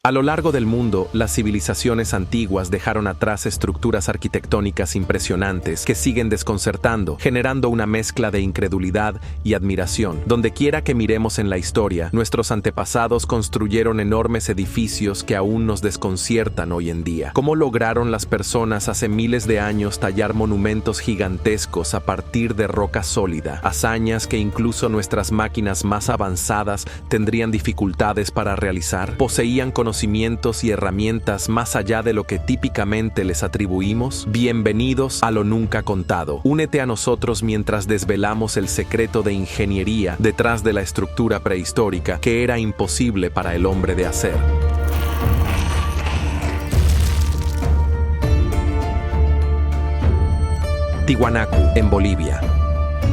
A lo largo del mundo, las civilizaciones antiguas dejaron atrás estructuras arquitectónicas impresionantes que siguen desconcertando, generando una mezcla de incredulidad y admiración. Dondequiera que miremos en la historia, nuestros antepasados construyeron enormes edificios que aún nos desconciertan hoy en día. ¿Cómo lograron las personas hace miles de años tallar monumentos gigantescos a partir de roca sólida? Hazañas que incluso nuestras máquinas más avanzadas tendrían dificultades para realizar. ¿Poseían conocimientos y herramientas más allá de lo que típicamente les atribuimos? Bienvenidos a lo nunca contado. Únete a nosotros mientras desvelamos el secreto de ingeniería detrás de la estructura prehistórica que era imposible para el hombre de hacer. Tiwanaku, en Bolivia.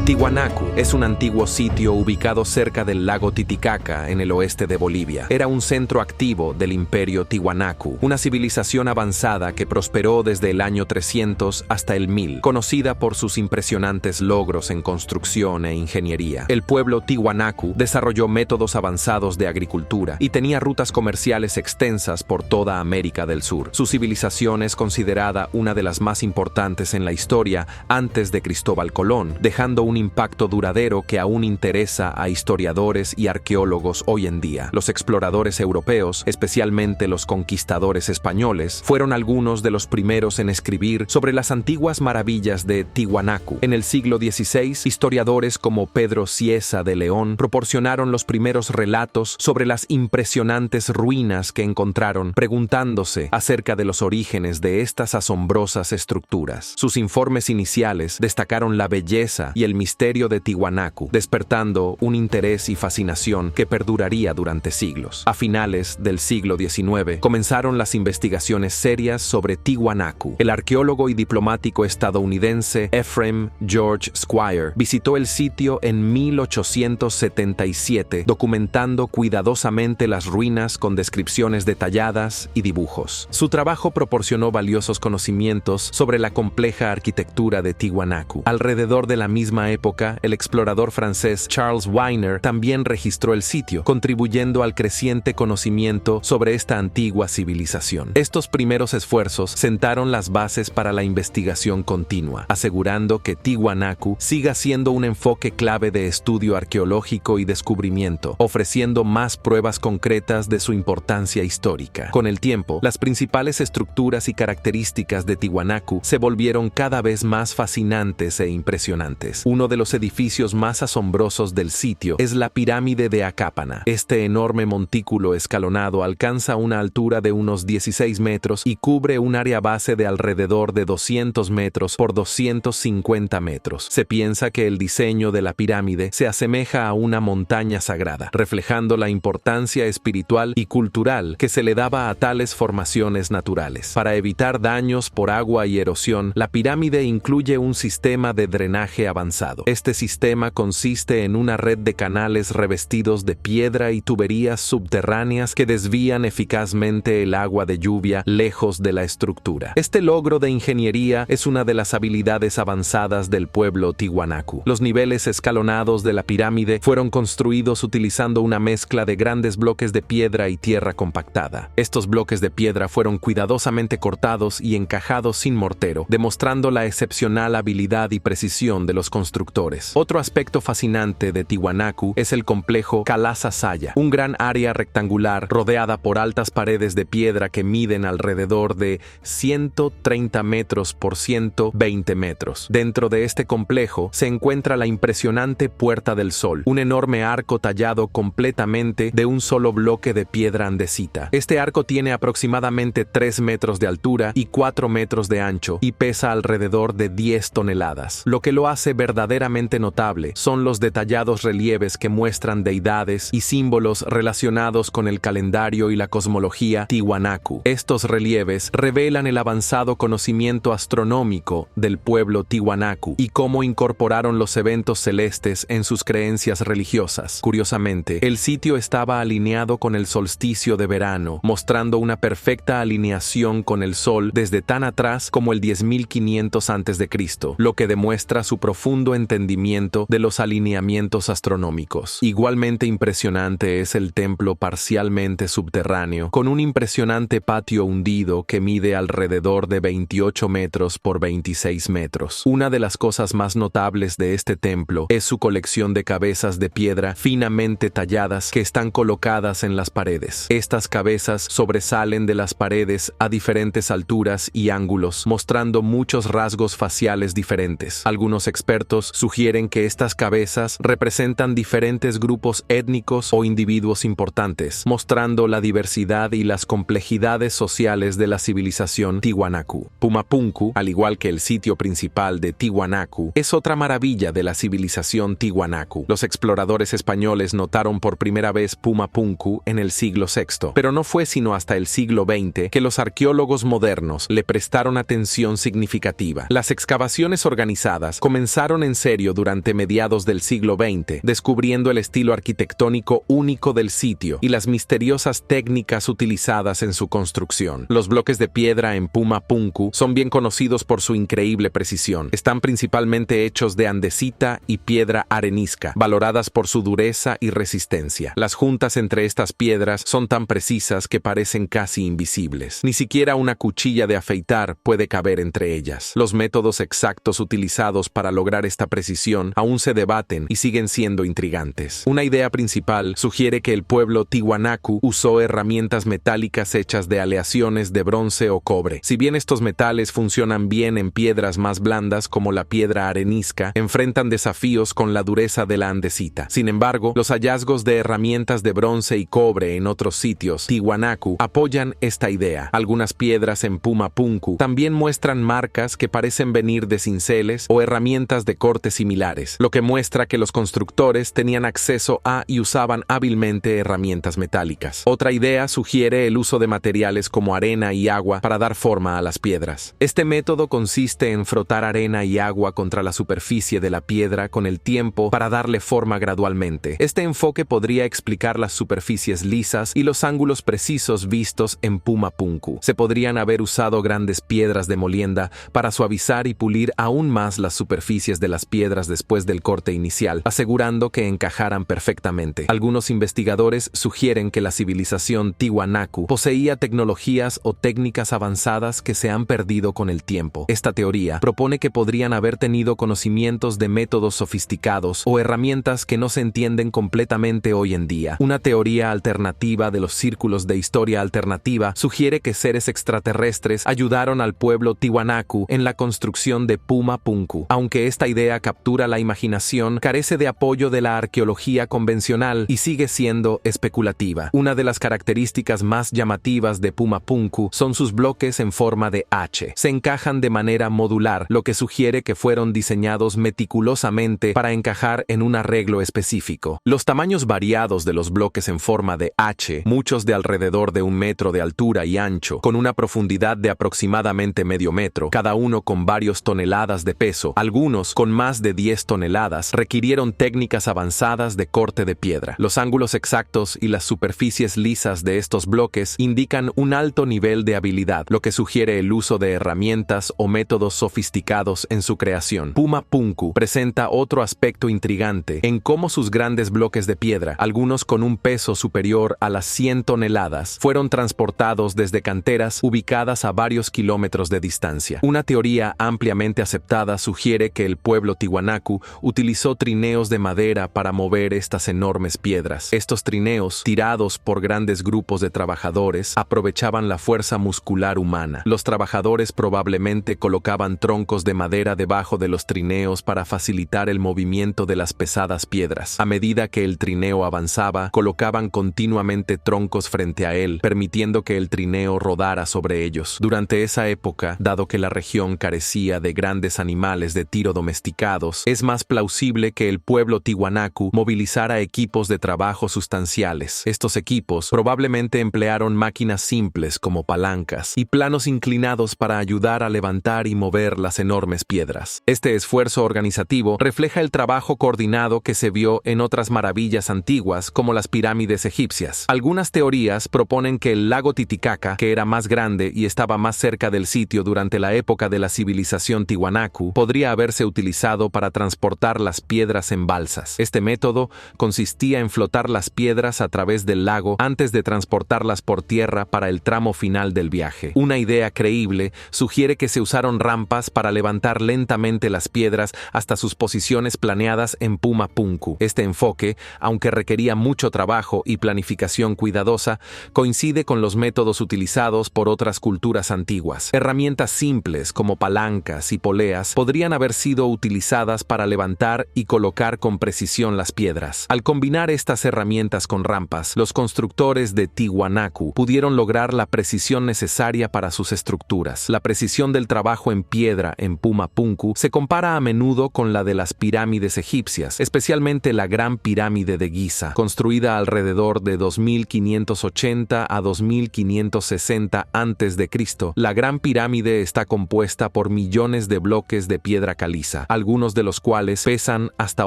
Tiwanaku es un antiguo sitio ubicado cerca del lago Titicaca, en el oeste de Bolivia. Era un centro activo del imperio Tiwanaku, una civilización avanzada que prosperó desde el año 300 hasta el 1000, conocida por sus impresionantes logros en construcción e ingeniería. El pueblo Tiwanaku desarrolló métodos avanzados de agricultura y tenía rutas comerciales extensas por toda América del Sur. Su civilización es considerada una de las más importantes en la historia antes de Cristóbal Colón, dejando un impacto duradero que aún interesa a historiadores y arqueólogos hoy en día. Los exploradores europeos, especialmente los conquistadores españoles, fueron algunos de los primeros en escribir sobre las antiguas maravillas de Tiwanaku. En el siglo XVI, historiadores como Pedro Cieza de León proporcionaron los primeros relatos sobre las impresionantes ruinas que encontraron, preguntándose acerca de los orígenes de estas asombrosas estructuras. Sus informes iniciales destacaron la belleza y el misterio de Tiwanaku, despertando un interés y fascinación que perduraría durante siglos. A finales del siglo XIX, comenzaron las investigaciones serias sobre Tiwanaku. El arqueólogo y diplomático estadounidense Ephraim George Squire visitó el sitio en 1877, documentando cuidadosamente las ruinas con descripciones detalladas y dibujos. Su trabajo proporcionó valiosos conocimientos sobre la compleja arquitectura de Tiwanaku. Alrededor de la misma época, el explorador francés Charles Wyner también registró el sitio, contribuyendo al creciente conocimiento sobre esta antigua civilización. Estos primeros esfuerzos sentaron las bases para la investigación continua, asegurando que Tiwanaku siga siendo un enfoque clave de estudio arqueológico y descubrimiento, ofreciendo más pruebas concretas de su importancia histórica. Con el tiempo, las principales estructuras y características de Tiwanaku se volvieron cada vez más fascinantes e impresionantes. Uno de los edificios más asombrosos del sitio es la pirámide de Acápana. Este enorme montículo escalonado alcanza una altura de unos 16 metros y cubre un área base de alrededor de 200 metros por 250 metros. Se piensa que el diseño de la pirámide se asemeja a una montaña sagrada, reflejando la importancia espiritual y cultural que se le daba a tales formaciones naturales. Para evitar daños por agua y erosión, la pirámide incluye un sistema de drenaje avanzado. Este sistema consiste en una red de canales revestidos de piedra y tuberías subterráneas que desvían eficazmente el agua de lluvia lejos de la estructura. Este logro de ingeniería es una de las habilidades avanzadas del pueblo Tiwanaku. Los niveles escalonados de la pirámide fueron construidos utilizando una mezcla de grandes bloques de piedra y tierra compactada. Estos bloques de piedra fueron cuidadosamente cortados y encajados sin mortero, demostrando la excepcional habilidad y precisión de los constructores. Otro aspecto fascinante de Tiwanaku es el complejo Kalasa Saya, un gran área rectangular rodeada por altas paredes de piedra que miden alrededor de 130 metros por 120 metros. Dentro de este complejo se encuentra la impresionante Puerta del Sol, un enorme arco tallado completamente de un solo bloque de piedra andesita. Este arco tiene aproximadamente 3 metros de altura y 4 metros de ancho y pesa alrededor de 10 toneladas. Lo que lo hace verdaderamente notable son los detallados relieves que muestran deidades y símbolos relacionados con el calendario y la cosmología Tiwanaku. Estos relieves revelan el avanzado conocimiento astronómico del pueblo Tiwanaku y cómo incorporaron los eventos celestes en sus creencias religiosas. Curiosamente, el sitio estaba alineado con el solsticio de verano, mostrando una perfecta alineación con el Sol desde tan atrás como el 10.500 a.C., lo que demuestra su profundo entendimiento de los alineamientos astronómicos. Igualmente impresionante es el templo parcialmente subterráneo, con un impresionante patio hundido que mide alrededor de 28 metros por 26 metros. Una de las cosas más notables de este templo es su colección de cabezas de piedra finamente talladas que están colocadas en las paredes. Estas cabezas sobresalen de las paredes a diferentes alturas y ángulos, mostrando muchos rasgos faciales diferentes. Algunos expertos sugieren que estas cabezas representan diferentes grupos étnicos o individuos importantes, mostrando la diversidad y las complejidades sociales de la civilización Tiwanaku. Pumapunku, al igual que el sitio principal de Tiwanaku, es otra maravilla de la civilización Tiwanaku. Los exploradores españoles notaron por primera vez Pumapunku en el siglo VI, pero no fue sino hasta el siglo XX que los arqueólogos modernos le prestaron atención significativa. Las excavaciones organizadas comenzaron en serio durante mediados del siglo XX, descubriendo el estilo arquitectónico único del sitio y las misteriosas técnicas utilizadas en su construcción. Los bloques de piedra en Pumapunku son bien conocidos por su increíble precisión. Están principalmente hechos de andesita y piedra arenisca, valoradas por su dureza y resistencia. Las juntas entre estas piedras son tan precisas que parecen casi invisibles. Ni siquiera una cuchilla de afeitar puede caber entre ellas. Los métodos exactos utilizados para lograr esta precisión aún se debaten y siguen siendo intrigantes. Una idea principal sugiere que el pueblo Tiwanaku usó herramientas metálicas hechas de aleaciones de bronce o cobre. Si bien estos metales funcionan bien en piedras más blandas como la piedra arenisca, enfrentan desafíos con la dureza de la andesita. Sin embargo, los hallazgos de herramientas de bronce y cobre en otros sitios Tiwanaku apoyan esta idea. Algunas piedras en Pumapunku también muestran marcas que parecen venir de cinceles o herramientas de corte similares, lo que muestra que los constructores tenían acceso a y usaban hábilmente herramientas metálicas. Otra idea sugiere el uso de materiales como arena y agua para dar forma a las piedras. Este método consiste en frotar arena y agua contra la superficie de la piedra con el tiempo para darle forma gradualmente. Este enfoque podría explicar las superficies lisas y los ángulos precisos vistos en Pumapunku. Se podrían haber usado grandes piedras de molienda para suavizar y pulir aún más las superficies de las piedras después del corte inicial, asegurando que encajaran perfectamente. Algunos investigadores sugieren que la civilización Tiwanaku poseía tecnologías o técnicas avanzadas que se han perdido con el tiempo. Esta teoría propone que podrían haber tenido conocimientos de métodos sofisticados o herramientas que no se entienden completamente hoy en día. Una teoría alternativa de los círculos de historia alternativa sugiere que seres extraterrestres ayudaron al pueblo Tiwanaku en la construcción de Pumapunku. Aunque esta idea captura la imaginación, carece de apoyo de la arqueología convencional y sigue siendo especulativa. Una de las características más llamativas de Pumapunku son sus bloques en forma de H. Se encajan de manera modular, lo que sugiere que fueron diseñados meticulosamente para encajar en un arreglo específico. Los tamaños variados de los bloques en forma de H, muchos de alrededor de 1 metro de altura y ancho, con una profundidad de aproximadamente medio metro, cada uno con varios toneladas de peso, algunos con más de 10 toneladas, requirieron técnicas avanzadas de corte de piedra. Los ángulos exactos y las superficies lisas de estos bloques indican un alto nivel de habilidad, lo que sugiere el uso de herramientas o métodos sofisticados en su creación. Pumapunku presenta otro aspecto intrigante en cómo sus grandes bloques de piedra, algunos con un peso superior a las 100 toneladas, fueron transportados desde canteras ubicadas a varios kilómetros de distancia. Una teoría ampliamente aceptada sugiere que el pueblo Tiwanaku utilizó trineos de madera para mover estas enormes piedras. Estos trineos, tirados por grandes grupos de trabajadores, aprovechaban la fuerza muscular humana. Los trabajadores probablemente colocaban troncos de madera debajo de los trineos para facilitar el movimiento de las pesadas piedras. A medida que el trineo avanzaba, colocaban continuamente troncos frente a él, permitiendo que el trineo rodara sobre ellos. Durante esa época, dado que la región carecía de grandes animales de tiro domesticados, es más plausible que el pueblo Tiwanaku movilizara equipos de trabajo sustanciales. Estos equipos probablemente emplearon máquinas simples como palancas y planos inclinados para ayudar a levantar y mover las enormes piedras. Este esfuerzo organizativo refleja el trabajo coordinado que se vio en otras maravillas antiguas como las pirámides egipcias. Algunas teorías proponen que el lago Titicaca, que era más grande y estaba más cerca del sitio durante la época de la civilización Tiwanaku, podría haberse utilizado utilizado para transportar las piedras en balsas. Este método consistía en flotar las piedras a través del lago antes de transportarlas por tierra para el tramo final del viaje. Una idea creíble sugiere que se usaron rampas para levantar lentamente las piedras hasta sus posiciones planeadas en Puma Punku. Este enfoque, aunque requería mucho trabajo y planificación cuidadosa, coincide con los métodos utilizados por otras culturas antiguas. Herramientas simples como palancas y poleas podrían haber sido utilizadas para levantar y colocar con precisión las piedras. Al combinar estas herramientas con rampas, los constructores de Tiwanaku pudieron lograr la precisión necesaria para sus estructuras. La precisión del trabajo en piedra en Puma Punku se compara a menudo con la de las pirámides egipcias, especialmente la Gran Pirámide de Giza, construida alrededor de 2580 a 2560 a.C. La Gran Pirámide está compuesta por millones de bloques de piedra caliza, algunos de los cuales pesan hasta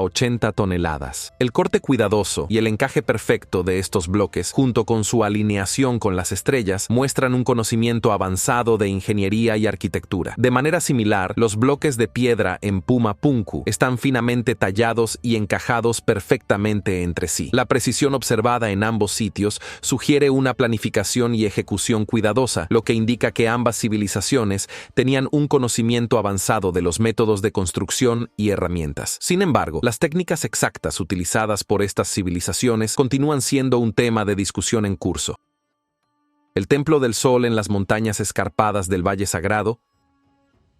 80 toneladas. El corte cuidadoso y el encaje perfecto de estos bloques, junto con su alineación con las estrellas, muestran un conocimiento avanzado de ingeniería y arquitectura. De manera similar, los bloques de piedra en Puma Punku están finamente tallados y encajados perfectamente entre sí. La precisión observada en ambos sitios sugiere una planificación y ejecución cuidadosa, lo que indica que ambas civilizaciones tenían un conocimiento avanzado de los métodos de construcción y herramientas. Sin embargo, las técnicas exactas utilizadas por estas civilizaciones continúan siendo un tema de discusión en curso. El Templo del Sol en las montañas escarpadas del Valle Sagrado.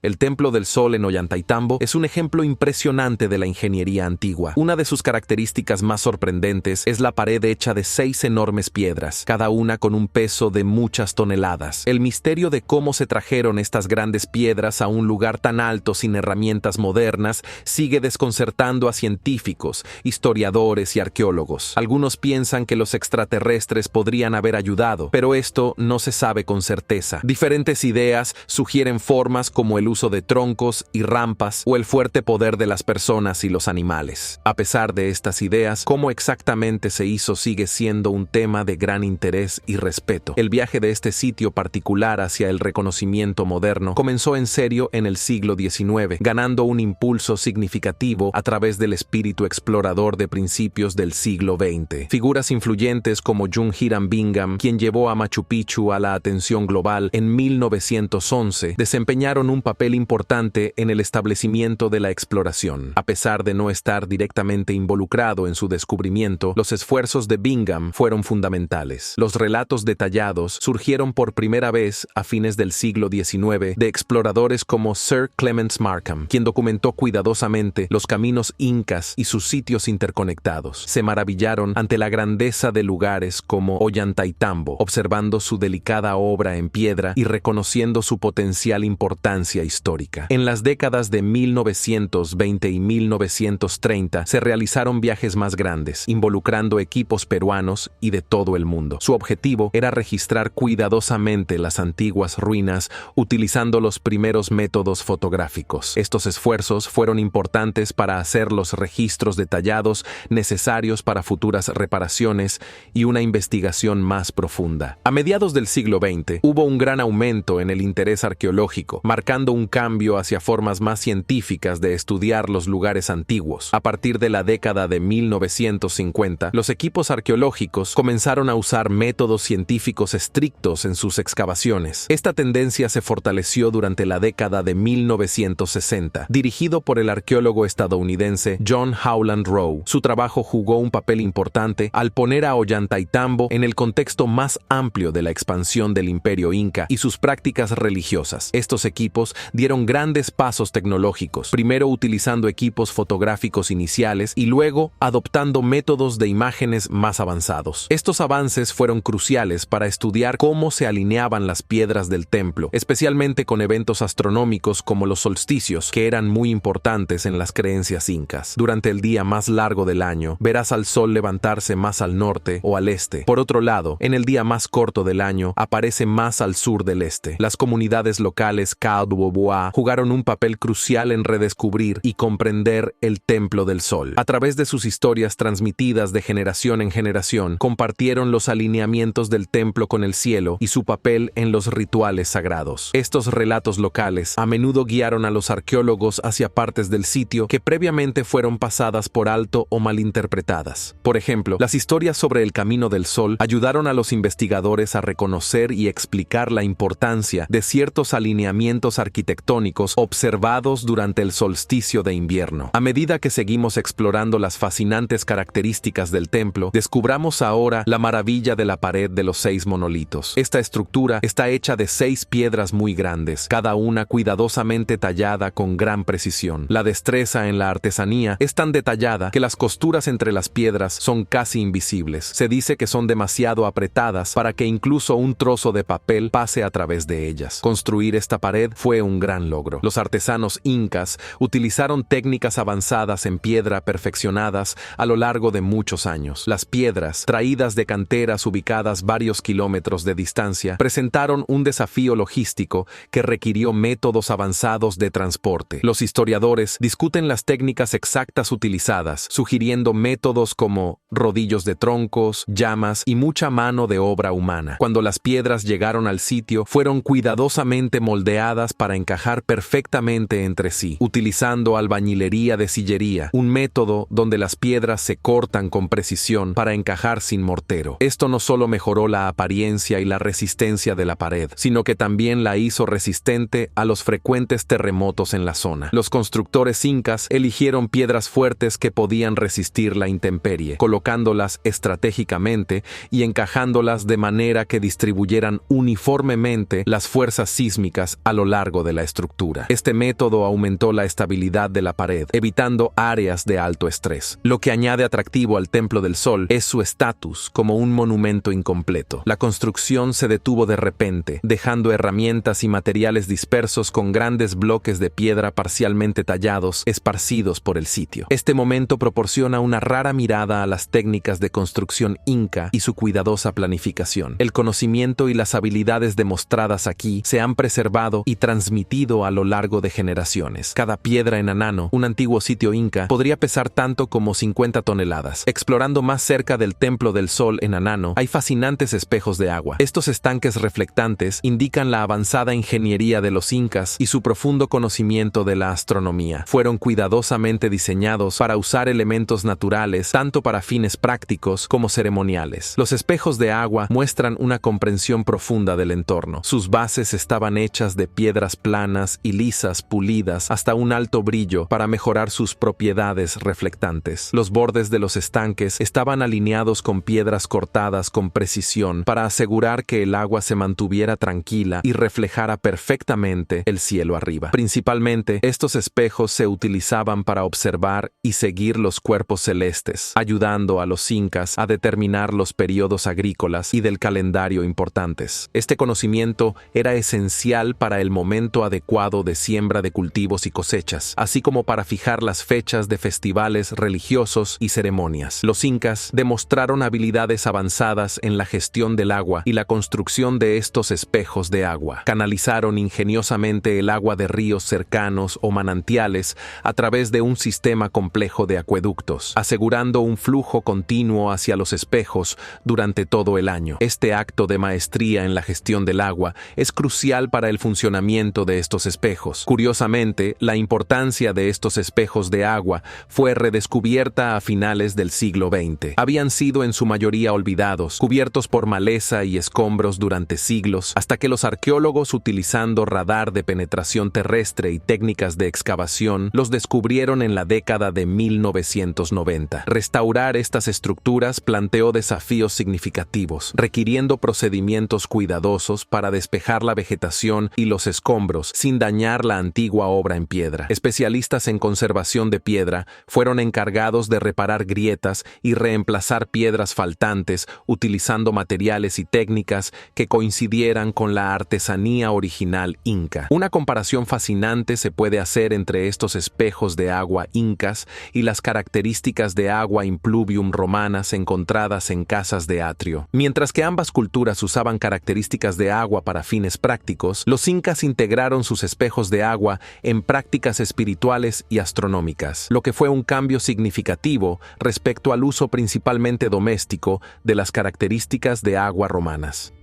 El Templo del Sol en Ollantaytambo es un ejemplo impresionante de la ingeniería antigua. Una de sus características más sorprendentes es la pared hecha de 6 enormes piedras, cada una con un peso de muchas toneladas. El misterio de cómo se trajeron estas grandes piedras a un lugar tan alto sin herramientas modernas sigue desconcertando a científicos, historiadores y arqueólogos. Algunos piensan que los extraterrestres podrían haber ayudado, pero esto no se sabe con certeza. Diferentes ideas sugieren formas como el uso de troncos y rampas o el fuerte poder de las personas y los animales. A pesar de estas ideas, cómo exactamente se hizo sigue siendo un tema de gran interés y respeto. El viaje de este sitio particular hacia el reconocimiento moderno comenzó en serio en el siglo XIX, ganando un impulso significativo a través del espíritu explorador de principios del siglo XX. Figuras influyentes como John Hiram Bingham, quien llevó a Machu Picchu a la atención global en 1911, desempeñaron un papel importante en el establecimiento de la exploración. A pesar de no estar directamente involucrado en su descubrimiento, los esfuerzos de Bingham fueron fundamentales. Los relatos detallados surgieron por primera vez a fines del siglo XIX de exploradores como Sir Clements Markham, quien documentó cuidadosamente los caminos incas y sus sitios interconectados. Se maravillaron ante la grandeza de lugares como Ollantaytambo, observando su delicada obra en piedra y reconociendo su potencial importancia histórica. En las décadas de 1920 y 1930 se realizaron viajes más grandes, involucrando equipos peruanos y de todo el mundo. Su objetivo era registrar cuidadosamente las antiguas ruinas utilizando los primeros métodos fotográficos. Estos esfuerzos fueron importantes para hacer los registros detallados necesarios para futuras reparaciones y una investigación más profunda. A mediados del siglo XX hubo un gran aumento en el interés arqueológico, marcando un cambio hacia formas más científicas de estudiar los lugares antiguos. A partir de la década de 1950, los equipos arqueológicos comenzaron a usar métodos científicos estrictos en sus excavaciones. Esta tendencia se fortaleció durante la década de 1960, dirigido por el arqueólogo estadounidense John Howland Rowe. Su trabajo jugó un papel importante al poner a Ollantaytambo en el contexto más amplio de la expansión del Imperio Inca y sus prácticas religiosas. Estos equipos dieron grandes pasos tecnológicos, primero utilizando equipos fotográficos iniciales y luego adoptando métodos de imágenes más avanzados. Estos avances fueron cruciales para estudiar cómo se alineaban las piedras del templo, especialmente con eventos astronómicos como los solsticios, que eran muy importantes en las creencias incas. Durante el día más largo del año, verás al sol levantarse más al norte o al este. Por otro lado, en el día más corto del año, aparece más al sur del este. Las comunidades locales Kaalbo Boa jugaron un papel crucial en redescubrir y comprender el Templo del Sol. A través de sus historias transmitidas de generación en generación, compartieron los alineamientos del templo con el cielo y su papel en los rituales sagrados. Estos relatos locales a menudo guiaron a los arqueólogos hacia partes del sitio que previamente fueron pasadas por alto o malinterpretadas. Por ejemplo, las historias sobre el Camino del Sol ayudaron a los investigadores a reconocer y explicar la importancia de ciertos alineamientos arquitectónicos observados durante el solsticio de invierno. A medida que seguimos explorando las fascinantes características del templo, descubramos ahora la maravilla de la pared de los 6 monolitos. Esta estructura está hecha de 6 piedras muy grandes, cada una cuidadosamente tallada con gran precisión. La destreza en la artesanía es tan detallada que las costuras entre las piedras son casi invisibles. Se dice que son demasiado apretadas para que incluso un trozo de papel pase a través de ellas. Construir esta pared fue un gran logro. Los artesanos incas utilizaron técnicas avanzadas en piedra perfeccionadas a lo largo de muchos años. Las piedras, traídas de canteras ubicadas varios kilómetros de distancia, presentaron un desafío logístico que requirió métodos avanzados de transporte. Los historiadores discuten las técnicas exactas utilizadas, sugiriendo métodos como rodillos de troncos, llamas y mucha mano de obra humana. Cuando las piedras llegaron al sitio, fueron cuidadosamente moldeadas para encajar perfectamente entre sí, utilizando albañilería de sillería, un método donde las piedras se cortan con precisión para encajar sin mortero. Esto no solo mejoró la apariencia y la resistencia de la pared, sino que también la hizo resistente a los frecuentes terremotos en la zona. Los constructores incas eligieron piedras fuertes que podían resistir la intemperie, colocándolas estratégicamente y encajándolas de manera que distribuyeran uniformemente las fuerzas sísmicas a lo largo de la estructura. Este método aumentó la estabilidad de la pared, evitando áreas de alto estrés. Lo que añade atractivo al Templo del Sol es su estatus como un monumento incompleto. La construcción se detuvo de repente, dejando herramientas y materiales dispersos con grandes bloques de piedra parcialmente tallados, esparcidos por el sitio. Este momento proporciona una rara mirada a las técnicas de construcción inca y su cuidadosa planificación. El conocimiento y las habilidades demostradas aquí se han preservado y transmitido a lo largo de generaciones. Cada piedra en Anano, un antiguo sitio inca, podría pesar tanto como 50 toneladas. Explorando más cerca del Templo del Sol en Anano, hay fascinantes espejos de agua. Estos estanques reflectantes indican la avanzada ingeniería de los incas y su profundo conocimiento de la astronomía. Fueron cuidadosamente diseñados para usar elementos naturales tanto para fines prácticos como ceremoniales. Los espejos de agua muestran una comprensión profunda del entorno. Sus bases estaban hechas de piedras planas y lisas pulidas hasta un alto brillo para mejorar sus propiedades reflectantes. Los bordes de los estanques estaban alineados con piedras cortadas con precisión para asegurar que el agua se mantuviera tranquila y reflejara perfectamente el cielo arriba. Principalmente, estos espejos se utilizaban para observar y seguir los cuerpos celestes, ayudando a los incas a determinar los periodos agrícolas y del calendario importantes. Este conocimiento era esencial para el momento adecuado de siembra de cultivos y cosechas, así como para fijar las fechas de festivales religiosos y ceremonias. Los incas demostraron habilidades avanzadas en la gestión del agua y la construcción de estos espejos de agua. Canalizaron ingeniosamente el agua de ríos cercanos o manantiales a través de un sistema complejo de acueductos, asegurando un flujo continuo hacia los espejos durante todo el año. Este acto de maestría en la gestión del agua es crucial para el funcionamiento de estos espejos. Curiosamente, la importancia de estos espejos de agua fue redescubierta a finales del siglo XX. Habían sido en su mayoría olvidados, cubiertos por maleza y escombros durante siglos, hasta que los arqueólogos, utilizando radar de penetración terrestre y técnicas de excavación, los descubrieron en la década de 1990. Restaurar estas estructuras planteó desafíos significativos, requiriendo procedimientos cuidadosos para despejar la vegetación y los escombros sin dañar la antigua obra en piedra. Especialistas en conservación de piedra fueron encargados de reparar grietas y reemplazar piedras faltantes utilizando materiales y técnicas que coincidieran con la artesanía original inca. Una comparación fascinante se puede hacer entre estos espejos de agua incas y las características de agua impluvium romanas encontradas en casas de atrio. Mientras que ambas culturas usaban características de agua para fines prácticos, los incas integraron integraron sus espejos de agua en prácticas espirituales y astronómicas, lo que fue un cambio significativo respecto al uso principalmente doméstico de las características de agua romanas.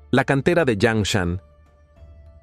La cantera de Yangshan.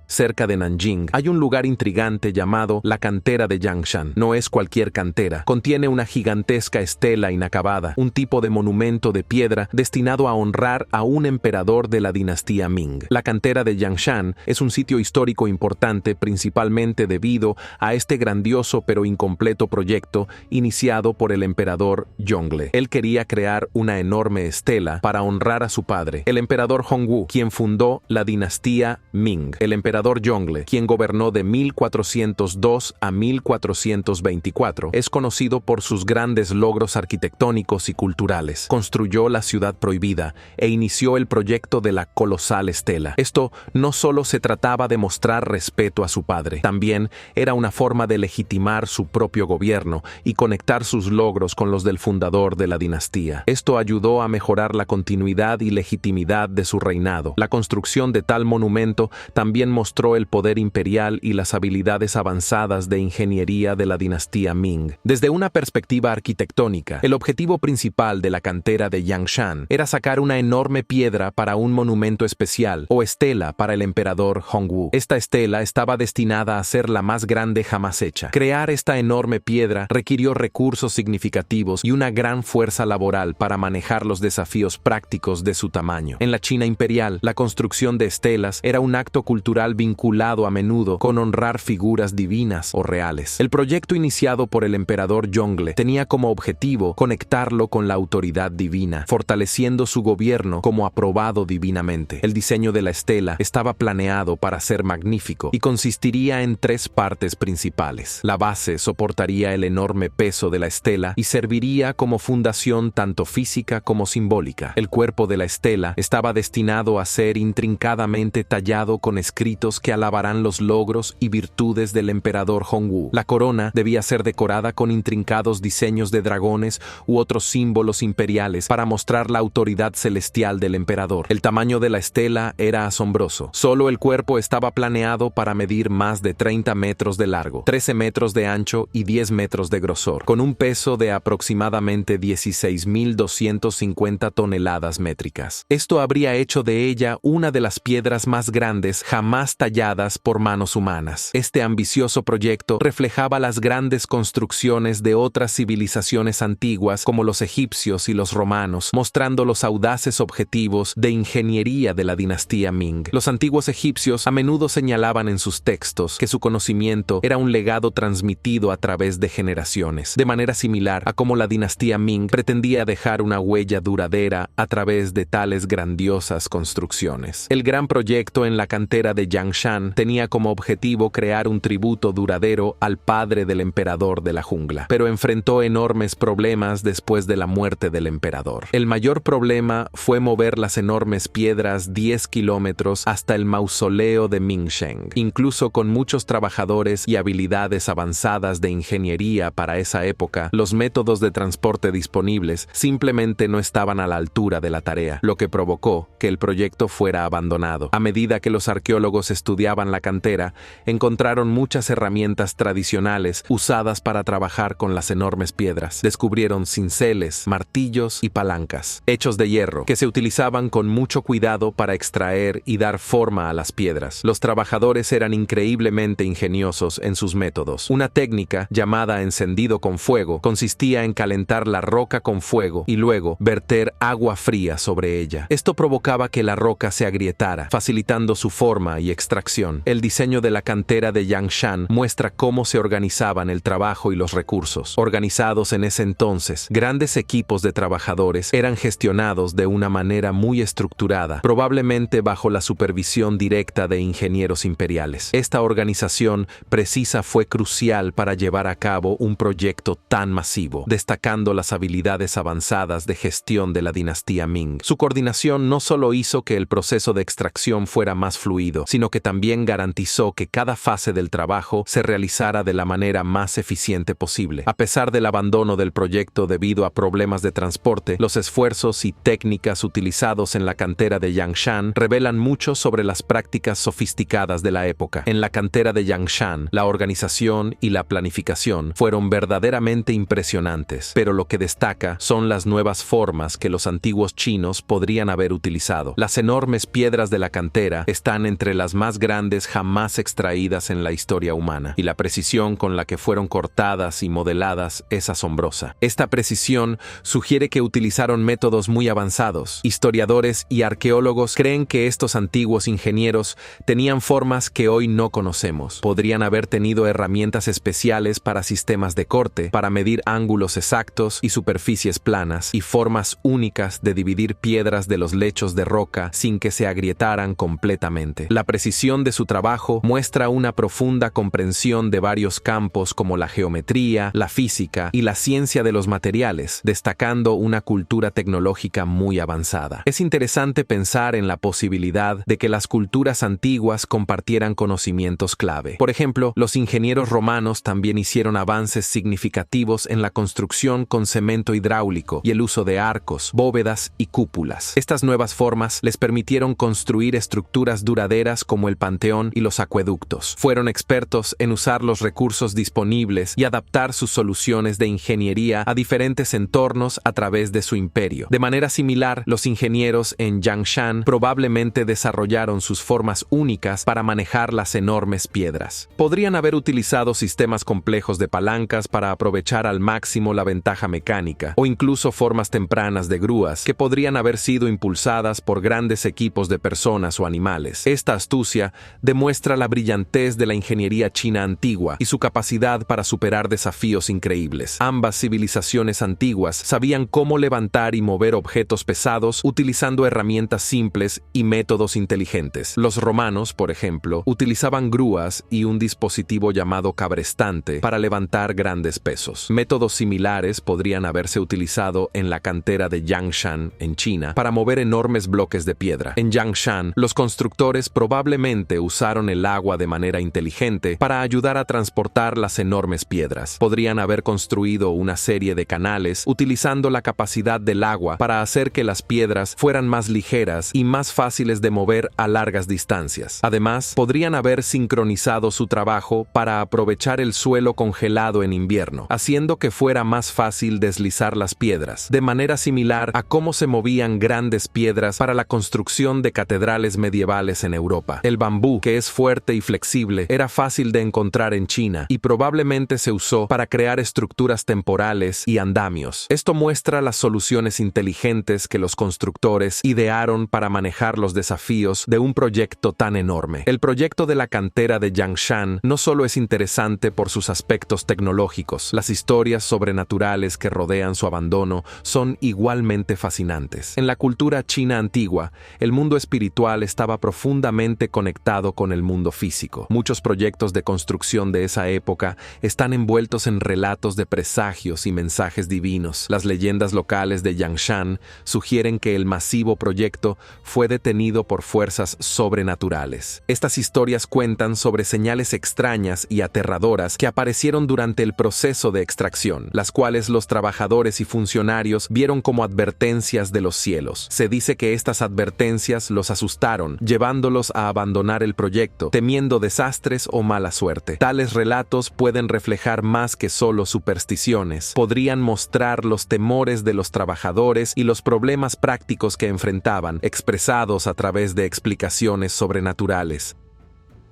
Cerca de Nanjing, hay un lugar intrigante llamado la cantera de Yangshan. No es cualquier cantera. Contiene una gigantesca estela inacabada, un tipo de monumento de piedra destinado a honrar a un emperador de la dinastía Ming. La cantera de Yangshan es un sitio histórico importante principalmente debido a este grandioso pero incompleto proyecto iniciado por el emperador Yongle. Él quería crear una enorme estela para honrar a su padre, el emperador Hongwu, quien fundó la dinastía Ming. El emperador Yongle, quien gobernó de 1402 a 1424, es conocido por sus grandes logros arquitectónicos y culturales. Construyó la ciudad prohibida e inició el proyecto de la colosal estela. Esto no solo se trataba de mostrar respeto a su padre, también era una forma de legitimar su propio gobierno y conectar sus logros con los del fundador de la dinastía. Esto ayudó a mejorar la continuidad y legitimidad de su reinado. La construcción de tal monumento también mostró el poder imperial y las habilidades avanzadas de ingeniería de la dinastía Ming. Desde una perspectiva arquitectónica, el objetivo principal de la cantera de Yangshan era sacar una enorme piedra para un monumento especial o estela para el emperador Hongwu. Esta estela estaba destinada a ser la más grande jamás hecha. Crear esta enorme piedra requirió recursos significativos y una gran fuerza laboral para manejar los desafíos prácticos de su tamaño. En la China imperial, la construcción de estelas era un acto cultural vinculado a menudo con honrar figuras divinas o reales. El proyecto iniciado por el emperador Yongle tenía como objetivo conectarlo con la autoridad divina, fortaleciendo su gobierno como aprobado divinamente. El diseño de la estela estaba planeado para ser magnífico y consistiría en 3 partes principales. La base soportaría el enorme peso de la estela y serviría como fundación tanto física como simbólica. El cuerpo de la estela estaba destinado a ser intrincadamente tallado con escritos que alabarán los logros y virtudes del emperador Hongwu. La corona debía ser decorada con intrincados diseños de dragones u otros símbolos imperiales para mostrar la autoridad celestial del emperador. El tamaño de la estela era asombroso. Solo el cuerpo estaba planeado para medir más de 30 metros de largo, 13 metros de ancho y 10 metros de grosor, con un peso de aproximadamente 16.250 toneladas métricas. Esto habría hecho de ella una de las piedras más grandes jamás talladas por manos humanas. Este ambicioso proyecto reflejaba las grandes construcciones de otras civilizaciones antiguas como los egipcios y los romanos, mostrando los audaces objetivos de ingeniería de la dinastía Ming. Los antiguos egipcios a menudo señalaban en sus textos que su conocimiento era un legado transmitido a través de generaciones, de manera similar a cómo la dinastía Ming pretendía dejar una huella duradera a través de tales grandiosas construcciones. El gran proyecto en la cantera de Yangshan tenía como objetivo crear un tributo duradero al padre del emperador de la jungla, pero enfrentó enormes problemas después de la muerte del emperador. El mayor problema fue mover las enormes piedras 10 kilómetros hasta el mausoleo de Mingsheng. Incluso con muchos trabajadores y habilidades avanzadas de ingeniería para esa época, los métodos de transporte disponibles simplemente no estaban a la altura de la tarea, lo que provocó que el proyecto fuera abandonado. A medida que los arqueólogos estudiaban la cantera, encontraron muchas herramientas tradicionales usadas para trabajar con las enormes piedras. Descubrieron cinceles, martillos y palancas, hechos de hierro, que se utilizaban con mucho cuidado para extraer y dar forma a las piedras. Los trabajadores eran increíblemente ingeniosos en sus métodos. Una técnica llamada encendido con fuego consistía en calentar la roca con fuego y luego verter agua fría sobre ella. Esto provocaba que la roca se agrietara, facilitando su forma y extracción. El diseño de la cantera de Yangshan muestra cómo se organizaban el trabajo y los recursos. Organizados en ese entonces, grandes equipos de trabajadores eran gestionados de una manera muy estructurada, probablemente bajo la supervisión directa de ingenieros imperiales. Esta organización precisa fue crucial para llevar a cabo un proyecto tan masivo, destacando las habilidades avanzadas de gestión de la dinastía Ming. Su coordinación no solo hizo que el proceso de extracción fuera más fluido, sino lo que también garantizó que cada fase del trabajo se realizara de la manera más eficiente posible. A pesar del abandono del proyecto debido a problemas de transporte, los esfuerzos y técnicas utilizados en la cantera de Yangshan revelan mucho sobre las prácticas sofisticadas de la época. En la cantera de Yangshan, la organización y la planificación fueron verdaderamente impresionantes, pero lo que destaca son las nuevas formas que los antiguos chinos podrían haber utilizado. Las enormes piedras de la cantera están entre las más grandes jamás extraídas en la historia humana, y la precisión con la que fueron cortadas y modeladas es asombrosa. Esta precisión sugiere que utilizaron métodos muy avanzados. Historiadores y arqueólogos creen que estos antiguos ingenieros tenían formas que hoy no conocemos. Podrían haber tenido herramientas especiales para sistemas de corte, para medir ángulos exactos y superficies planas, y formas únicas de dividir piedras de los lechos de roca sin que se agrietaran completamente. La precisión de su trabajo muestra una profunda comprensión de varios campos como la geometría, la física y la ciencia de los materiales, destacando una cultura tecnológica muy avanzada. Es interesante pensar en la posibilidad de que las culturas antiguas compartieran conocimientos clave. Por ejemplo, los ingenieros romanos también hicieron avances significativos en la construcción con cemento hidráulico y el uso de arcos, bóvedas y cúpulas. Estas nuevas formas les permitieron construir estructuras duraderas como el Panteón y los acueductos. Fueron expertos en usar los recursos disponibles y adaptar sus soluciones de ingeniería a diferentes entornos a través de su imperio. De manera similar, los ingenieros en Yangshan probablemente desarrollaron sus formas únicas para manejar las enormes piedras. Podrían haber utilizado sistemas complejos de palancas para aprovechar al máximo la ventaja mecánica, o incluso formas tempranas de grúas que podrían haber sido impulsadas por grandes equipos de personas o animales. Esta astucia demuestra la brillantez de la ingeniería china antigua y su capacidad para superar desafíos increíbles. Ambas civilizaciones antiguas sabían cómo levantar y mover objetos pesados utilizando herramientas simples y métodos inteligentes. Los romanos, por ejemplo, utilizaban grúas y un dispositivo llamado cabrestante para levantar grandes pesos. Métodos similares podrían haberse utilizado en la cantera de Yangshan, en China, para mover enormes bloques de piedra. En Yangshan, los constructores probablemente usaron el agua de manera inteligente para ayudar a transportar las enormes piedras. Podrían haber construido una serie de canales utilizando la capacidad del agua para hacer que las piedras fueran más ligeras y más fáciles de mover a largas distancias. Además, podrían haber sincronizado su trabajo para aprovechar el suelo congelado en invierno, haciendo que fuera más fácil deslizar las piedras, de manera similar a cómo se movían grandes piedras para la construcción de catedrales medievales en Europa. El bambú, que es fuerte y flexible, era fácil de encontrar en China y probablemente se usó para crear estructuras temporales y andamios. Esto muestra las soluciones inteligentes que los constructores idearon para manejar los desafíos de un proyecto tan enorme. El proyecto de la cantera de Yangshan no solo es interesante por sus aspectos tecnológicos, las historias sobrenaturales que rodean su abandono son igualmente fascinantes. En la cultura china antigua, el mundo espiritual estaba profundamente conectado con el mundo físico. Muchos proyectos de construcción de esa época están envueltos en relatos de presagios y mensajes divinos. Las leyendas locales de Yangshan sugieren que el masivo proyecto fue detenido por fuerzas sobrenaturales. Estas historias cuentan sobre señales extrañas y aterradoras que aparecieron durante el proceso de extracción, las cuales los trabajadores y funcionarios vieron como advertencias de los cielos. Se dice que estas advertencias los asustaron, llevándolos a abandonar el proyecto, temiendo desastres o mala suerte. Tales relatos pueden reflejar más que solo supersticiones. Podrían mostrar los temores de los trabajadores y los problemas prácticos que enfrentaban, expresados a través de explicaciones sobrenaturales.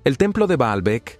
El templo de Baalbek,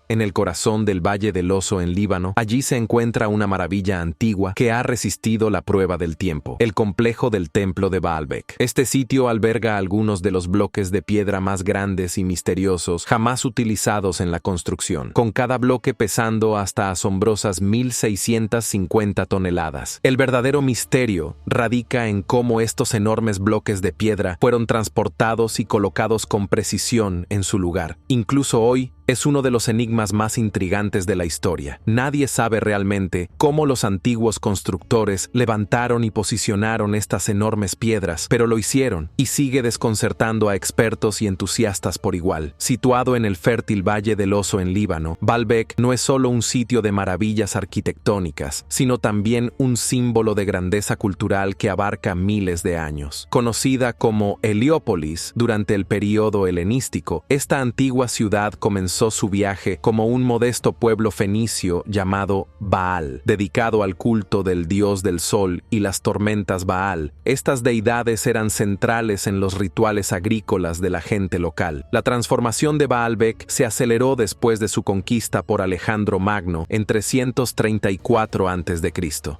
en el corazón del Valle del Oso en Líbano, allí se encuentra una maravilla antigua que ha resistido la prueba del tiempo, el complejo del templo de Baalbek. Este sitio alberga algunos de los bloques de piedra más grandes y misteriosos jamás utilizados en la construcción, con cada bloque pesando hasta asombrosas 1.650 toneladas. El verdadero misterio radica en cómo estos enormes bloques de piedra fueron transportados y colocados con precisión en su lugar. Incluso hoy, es uno de los enigmas más intrigantes de la historia. Nadie sabe realmente cómo los antiguos constructores levantaron y posicionaron estas enormes piedras, pero lo hicieron y sigue desconcertando a expertos y entusiastas por igual. Situado en el fértil Valle del Oso en Líbano, Baalbek no es solo un sitio de maravillas arquitectónicas, sino también un símbolo de grandeza cultural que abarca miles de años. Conocida como Heliópolis durante el período helenístico, esta antigua ciudad comenzó su viaje como un modesto pueblo fenicio llamado Baal, dedicado al culto del dios del sol y las tormentas Baal. Estas deidades eran centrales en los rituales agrícolas de la gente local. La transformación de Baalbek se aceleró después de su conquista por Alejandro Magno en 334 a.C.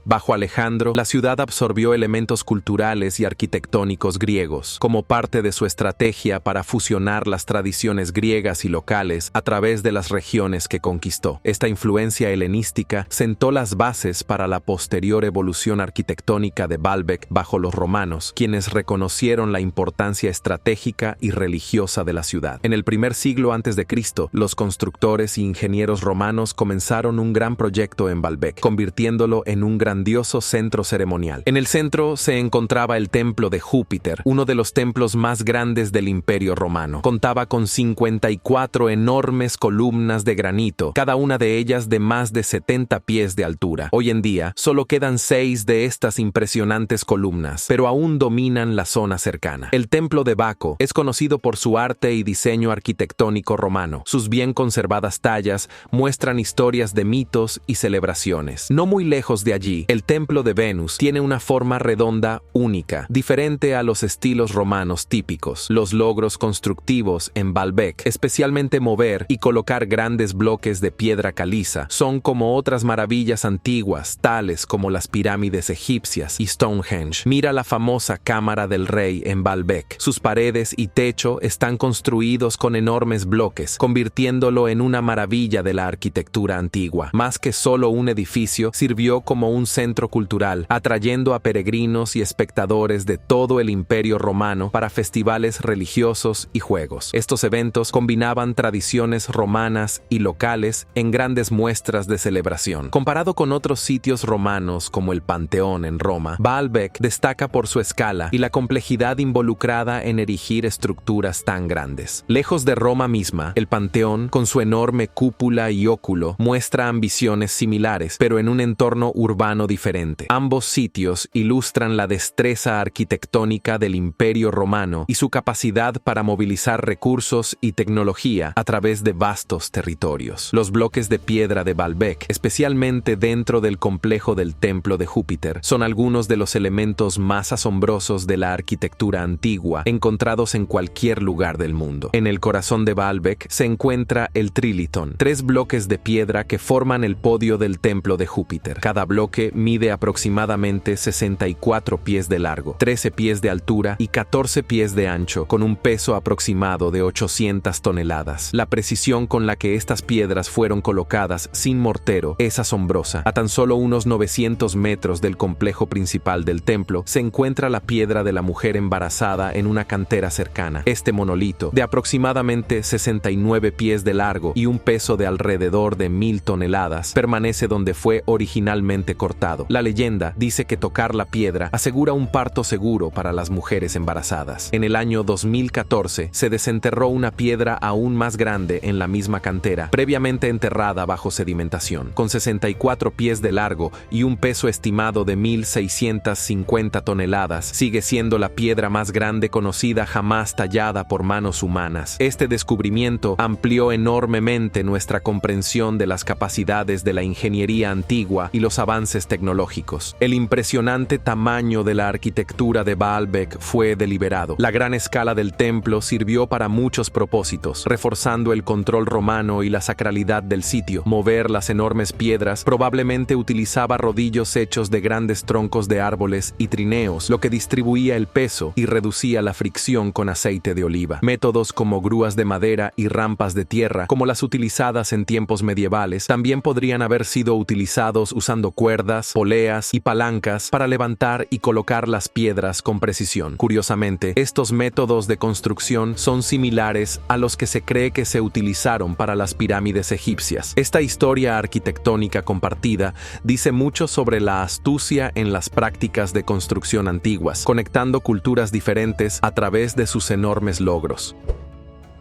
Bajo Alejandro, la ciudad absorbió elementos culturales y arquitectónicos griegos, como parte de su estrategia para fusionar las tradiciones griegas y locales a través de las regiones que conquistó. Esta influencia helenística sentó las bases para la posterior evolución arquitectónica de Baalbek bajo los romanos, quienes reconocieron la importancia estratégica y religiosa de la ciudad. En el primer siglo a.C., los constructores y ingenieros romanos comenzaron un gran proyecto en Baalbek, convirtiéndolo en un grandioso centro ceremonial. En el centro se encontraba el templo de Júpiter, uno de los templos más grandes del Imperio Romano. Contaba con 54 enormes columnas de granito, cada una de ellas de más de 70 pies de altura. Hoy en día, solo quedan 6 de estas impresionantes columnas, pero aún dominan la zona cercana. El templo de Baco es conocido por su arte y diseño arquitectónico romano. Sus bien conservadas tallas muestran historias de mitos y celebraciones. No muy lejos de allí, el templo de Venus tiene una forma redonda única, diferente a los estilos romanos típicos. Los logros constructivos en Baalbek, especialmente mover y colocar grandes bloques de piedra caliza, son como otras maravillas antiguas, tales como las pirámides egipcias y Stonehenge. Mira la famosa Cámara del Rey en Baalbek. Sus paredes y techo están construidos con enormes bloques, convirtiéndolo en una maravilla de la arquitectura antigua. Más que solo un edificio, sirvió como un centro cultural, atrayendo a peregrinos y espectadores de todo el Imperio Romano para festivales religiosos y juegos. Estos eventos combinaban tradiciones romanas y locales en grandes muestras de celebración. Comparado con otros sitios romanos como el Panteón en Roma, Baalbek destaca por su escala y la complejidad involucrada en erigir estructuras tan grandes. Lejos de Roma misma, el Panteón, con su enorme cúpula y óculo, muestra ambiciones similares, pero en un entorno urbano diferente. Ambos sitios ilustran la destreza arquitectónica del Imperio Romano y su capacidad para movilizar recursos y tecnología a través de vastos territorios. Los bloques de piedra de Baalbek, especialmente dentro del complejo del Templo de Júpiter, son algunos de los elementos más asombrosos de la arquitectura antigua encontrados en cualquier lugar del mundo. En el corazón de Baalbek se encuentra el Trilithon, 3 bloques de piedra que forman el podio del Templo de Júpiter. Cada bloque mide aproximadamente 64 pies de largo, 13 pies de altura y 14 pies de ancho, con un peso aproximado de 800 toneladas. La precisión con la que estas piedras fueron colocadas sin mortero es asombrosa. A tan solo unos 900 metros del complejo principal del templo se encuentra la piedra de la mujer embarazada en una cantera cercana. Este monolito, de aproximadamente 69 pies de largo y un peso de alrededor de 1000 toneladas, permanece donde fue originalmente cortado. La leyenda dice que tocar la piedra asegura un parto seguro para las mujeres embarazadas. En el año 2014 se desenterró una piedra aún más grande en la misma cantera, previamente enterrada bajo sedimentación. Con 64 pies de largo y un peso estimado de 1650 toneladas, sigue siendo la piedra más grande conocida jamás tallada por manos humanas. Este descubrimiento amplió enormemente nuestra comprensión de las capacidades de la ingeniería antigua y los avances tecnológicos. El impresionante tamaño de la arquitectura de Baalbek fue deliberado. La gran escala del templo sirvió para muchos propósitos, reforzando el control romano y la sacralidad del sitio. Mover las enormes piedras probablemente utilizaba rodillos hechos de grandes troncos de árboles y trineos, lo que distribuía el peso y reducía la fricción con aceite de oliva. Métodos como grúas de madera y rampas de tierra, como las utilizadas en tiempos medievales, también podrían haber sido utilizados usando cuerdas, poleas y palancas para levantar y colocar las piedras con precisión. Curiosamente, estos métodos de construcción son similares a los que se cree que se utilizaban utilizaron para las pirámides egipcias. Esta historia arquitectónica compartida dice mucho sobre la astucia en las prácticas de construcción antiguas, conectando culturas diferentes a través de sus enormes logros.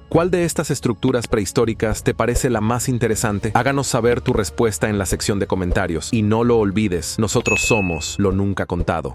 ¿Cuál de estas estructuras prehistóricas te parece la más interesante? Háganos saber tu respuesta en la sección de comentarios. Y no lo olvides, nosotros somos lo nunca contado.